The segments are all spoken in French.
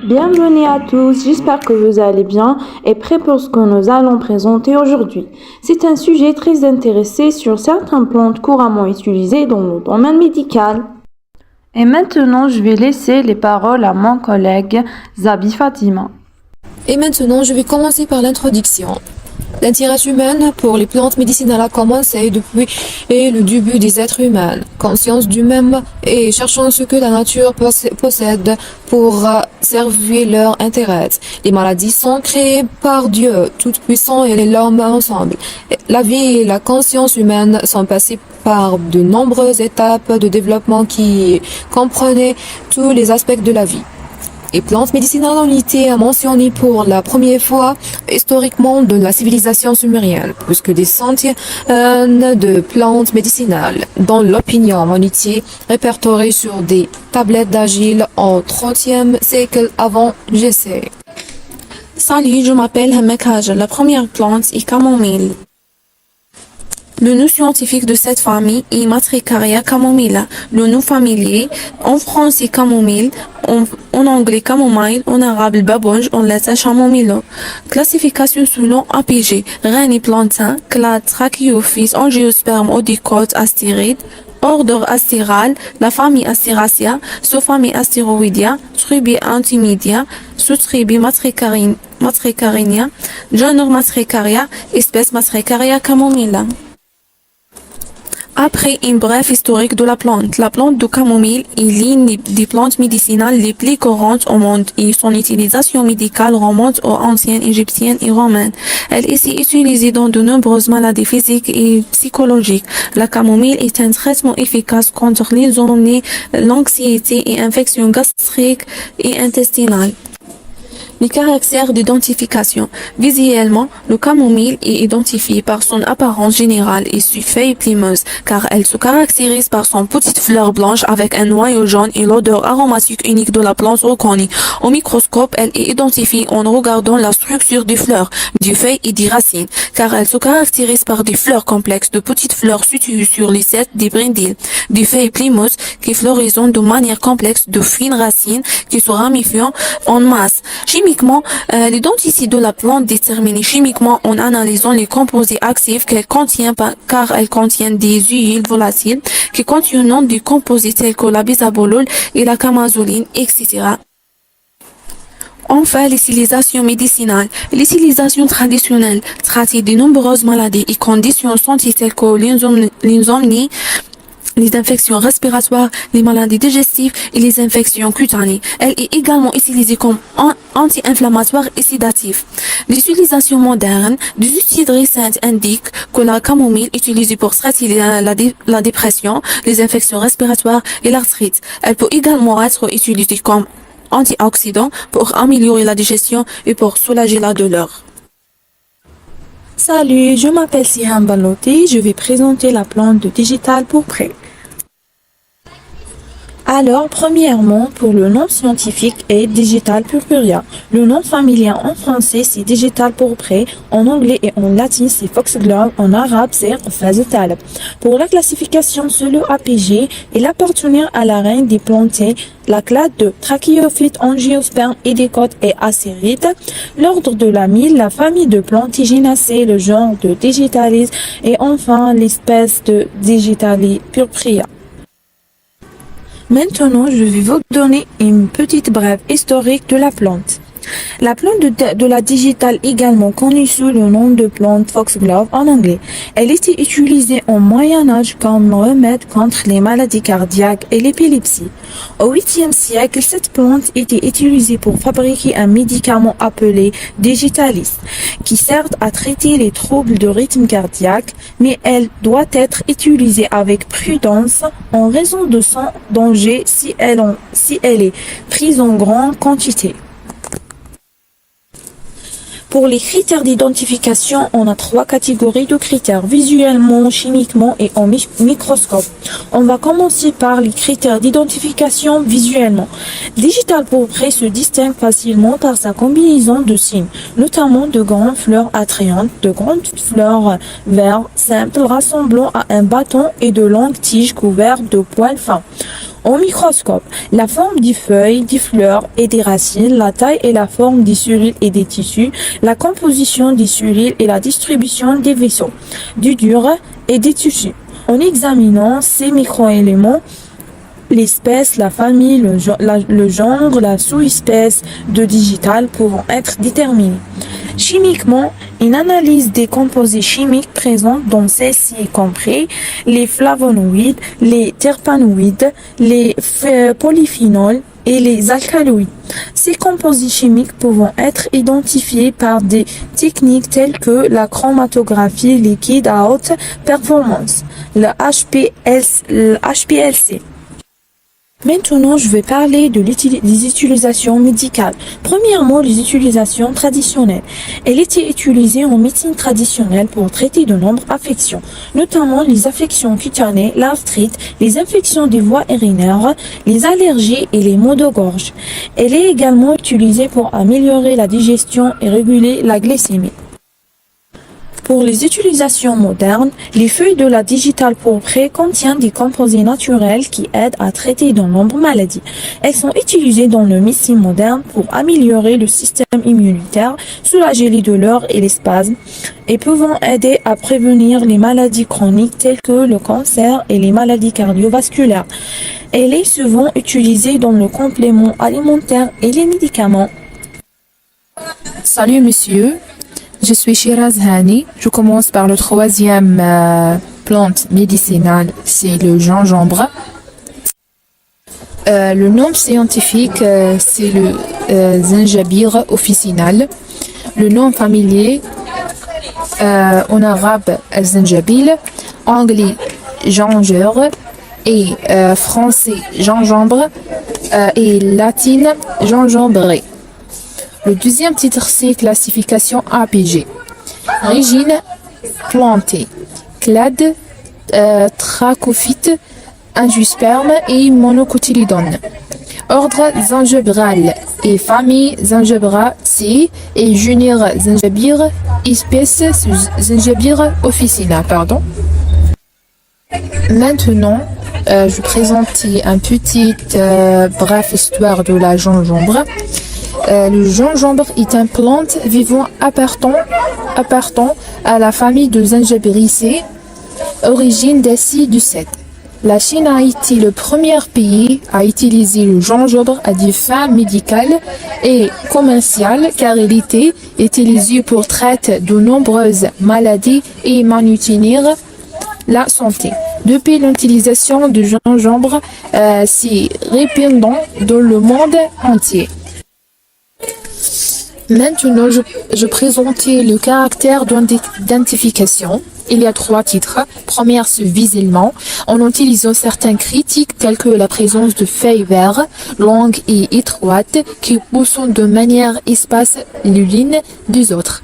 Bienvenue à tous, j'espère que vous allez bien et prêts pour ce que nous allons présenter aujourd'hui. C'est un sujet très intéressant sur certaines plantes couramment utilisées dans le domaine médical. Et maintenant, je vais laisser les paroles à mon collègue Zabi Fatima. Et maintenant, je vais commencer par l'introduction. L'intérêt humain pour les plantes médicinales a commencé depuis le début des êtres humains. Conscience du même et cherchant ce que la nature possède pour servir leur intérêt. Les maladies sont créées par Dieu, tout-puissant et l'homme ensemble. La vie et la conscience humaine sont passées par de nombreuses étapes de développement qui comprenaient tous les aspects de la vie. Les plantes médicinales ont été mentionnées pour la première fois historiquement de la civilisation sumérienne, plus que des centaines de plantes médicinales, dont l'opinion ont été répertoriées sur des tablettes d'argile au XXe siècle avant Jésus. Salut, je m'appelle Hamek Haja. La première plante est camomille. Le nom scientifique de cette famille est Matricaria camomilla. Le nom familier, en français camomille, en anglais camomile, en arabe baboge, en latin chamomillo. Classification selon APG, Reni plantain, clade Trachyophytes, Angiosperme, Odicote, Astéride. Ordre Astéral, la famille Asteraceae, sous-famille Asteroidea, tribu Antimedia, sous-tribu Matricarinia, genre Matricaria, espèce Matricaria camomilla. Après une brève historique de la plante de camomille est l'une des plantes médicinales les plus courantes au monde et son utilisation médicale remonte aux anciennes égyptiennes et romaines. Elle est utilisée dans de nombreuses maladies physiques et psychologiques. La camomille est un traitement efficace contre l'insomnie, l'anxiété et infections gastriques et intestinales. Les caractères d'identification. Visuellement, le camomille est identifié par son apparence générale et ses feuilles plumeuses, car elle se caractérise par son petite fleur blanche avec un noyau jaune et l'odeur aromatique unique de la plante reconnue. Au microscope, elle est identifiée en regardant la structure des fleurs, des feuilles et des racines, car elle se caractérise par des fleurs complexes de petites fleurs situées sur les sets des brindilles, des feuilles plumeuses qui fleurissent de manière complexe, de fines racines qui se ramifient en masse. Chimiquement, l'identicité de la plante déterminée chimiquement en analysant les composés actifs qu'elle contient car elle contient des huiles volatiles qui contiennent des composés tels que la bisabolol et la camazoline, etc. Enfin, l'utilisation médicinale. L'utilisation traditionnelle traite de nombreuses maladies et conditions de santé telles que l'insomnie, les infections respiratoires, les maladies digestives et les infections cutanées. Elle est également utilisée comme anti-inflammatoire et sédatif. L'utilisation moderne des études récentes indiquent que la camomille est utilisée pour traiter la dépression, les infections respiratoires et l'arthrite. Elle peut également être utilisée comme antioxydant pour améliorer la digestion et pour soulager la douleur. Salut, je m'appelle Sihan Balotti, je vais présenter la plante de digital pourpré. Alors, premièrement, pour le nom scientifique est Digital purpurea. Le nom familier en français, c'est Digital pourpré. En anglais et en latin, c'est Foxglove. En arabe, c'est Fazetal. Pour la classification sur le APG, il appartient à la reine des plantains, la clade de Trachyophytes, Angiosperme, Odicote et Astéride. L'ordre de la mille, la famille de Plantaginacées, le genre de Digitalis et enfin l'espèce de Digitalis purpurea. Maintenant, je vais vous donner une petite brève historique de la plante. La plante de la digitale, également connue sous le nom de plante Foxglove en anglais, elle était utilisée au Moyen-Âge comme remède contre les maladies cardiaques et l'épilepsie. Au 8e siècle, cette plante était utilisée pour fabriquer un médicament appelé Digitalis, qui sert à traiter les troubles de rythme cardiaque, mais elle doit être utilisée avec prudence en raison de son danger si elle est prise en grande quantité. Pour les critères d'identification, on a 3 catégories de critères, visuellement, chimiquement et en microscope. On va commencer par les critères d'identification visuellement. Digital pourpré se distingue facilement par sa combinaison de signes, notamment de grandes fleurs attrayantes, de grandes fleurs vert simples rassemblant à un bâton et de longues tiges couvertes de poils fins. au microscope. La forme des feuilles, des fleurs et des racines, la taille et la forme des cellules et des tissus, la composition des cellules et la distribution des vaisseaux, du dur et des tissus. En examinant ces microéléments, l'espèce, la famille, le genre, la sous-espèce de digital pouvant être déterminés. Chimiquement, une analyse des composés chimiques présents dans celles-ci compris les flavonoïdes, les terpénoïdes, les polyphénols et les alcaloïdes. Ces composés chimiques pouvant être identifiés par des techniques telles que la chromatographie liquide à haute performance, le HPLC. Maintenant, je vais parler des utilisations médicales. Premièrement, les utilisations traditionnelles. Elle était utilisée en médecine traditionnelle pour traiter de nombreuses affections, notamment les affections cutanées, l'arthrite, les infections des voies urinaires, les allergies et les maux de gorge. Elle est également utilisée pour améliorer la digestion et réguler la glycémie. Pour les utilisations modernes, les feuilles de la digitale pourprée contiennent des composés naturels qui aident à traiter de nombreuses maladies. Elles sont utilisées dans le médecine moderne pour améliorer le système immunitaire, soulager les douleurs et les spasmes, et pouvant aider à prévenir les maladies chroniques telles que le cancer et les maladies cardiovasculaires. Elle est souvent utilisée dans le complément alimentaire et les médicaments. Salut monsieur, je suis Shiraz Hani. Je commence par le troisième plante médicinale, c'est le gingembre. Le nom scientifique, c'est le zinjabir officinal. Le nom familier, en arabe, al-zinjabil, anglais, ginger, et français, gingembre, et latine, gingembre. Le deuxième titre, c'est classification APG. Régine, plantée, clade, trachophyte, angiosperme et monocotylédone. Ordre Zingebral et famille Zingebraceae et genus Zinjabir, espèce Zinjabir officina. Maintenant, je vais présenter une petite brève histoire de la gingembre. Le gingembre est une plante vivant appartenant à la famille de Zingiberaceae, origine d'Asie du Sud. La Chine a été le premier pays à utiliser le gingembre à des fins médicales et commerciales car il était utilisé pour traiter de nombreuses maladies et maintenir la santé. Depuis l'utilisation du gingembre, s'est répandue dans le monde entier. Maintenant, je présentais le caractère d'identification. Il y a 3 titres. Première, c'est visuellement, en utilisant certains critiques tels que la présence de feuilles vertes, longues et étroites, qui poussent de manière espace l'une des autres.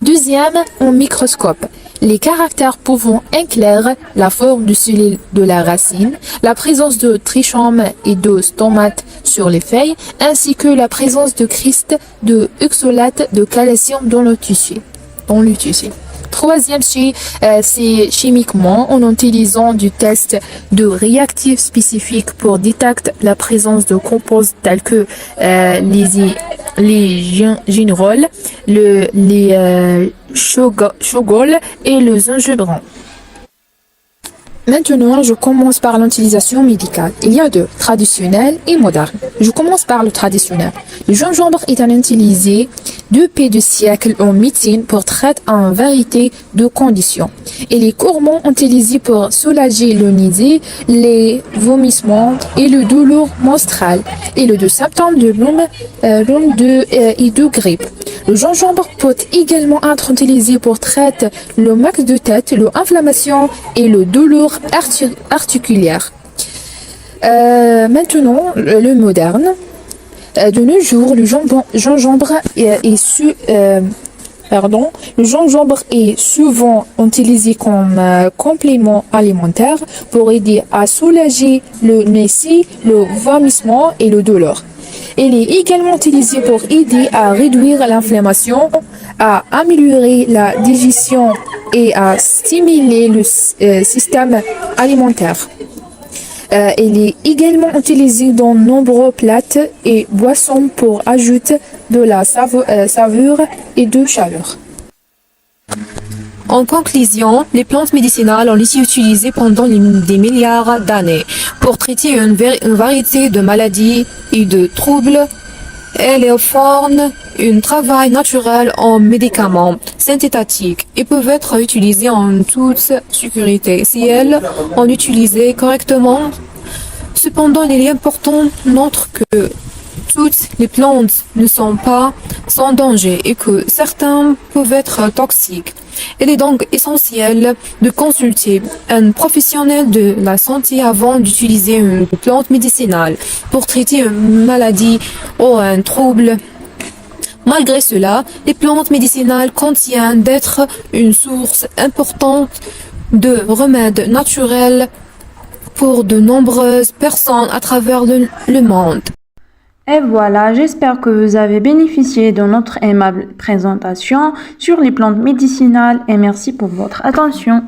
Deuxième, en microscope. Les caractères pouvant éclairer la forme de cellules de la racine, la présence de trichomes et de stomates sur les feuilles, ainsi que la présence de cristaux de oxalate de calcium dans le tissu. Troisième, c'est chimiquement en utilisant du test de réactifs spécifiques pour détecter la présence de composés tels que les gingerols, les chogols et le gingembre. Maintenant, je commence par l'utilisation médicale. Il y a 2, traditionnel et moderne. Je commence par le traditionnel. Le gingembre est utilisé depuis des siècles en médecine pour traiter une variété de conditions. Il est couramment utilisé pour soulager le nausée, les vomissements et le douleur menstruelle et le symptômes de rhume et de grippe. Le gingembre peut également être utilisé pour traiter le mal de tête, l'inflammation et le douleur articulaire. Maintenant, le moderne. De nos jours, le gingembre est souvent utilisé comme complément alimentaire pour aider à soulager le nausée, le vomissement et le douleur. Il est également utilisé pour aider à réduire l'inflammation, à améliorer la digestion et à stimuler le système alimentaire. Elle est également utilisée dans nombreux plats et boissons pour ajouter de la saveur et de chaleur. En conclusion, les plantes médicinales ont été utilisées pendant des milliards d'années pour traiter une variété de maladies et de troubles. Elles fournissent un travail naturel en médicaments synthétiques et peuvent être utilisées en toute sécurité si elles sont utilisées correctement. Cependant, il est important de noter que toutes les plantes ne sont pas sans danger et que certaines peuvent être toxiques. Il est donc essentiel de consulter un professionnel de la santé avant d'utiliser une plante médicinale pour traiter une maladie ou un trouble. Malgré cela, les plantes médicinales contiennent d'être une source importante de remèdes naturels pour de nombreuses personnes à travers le monde. Et voilà, j'espère que vous avez bénéficié de notre aimable présentation sur les plantes médicinales et merci pour votre attention.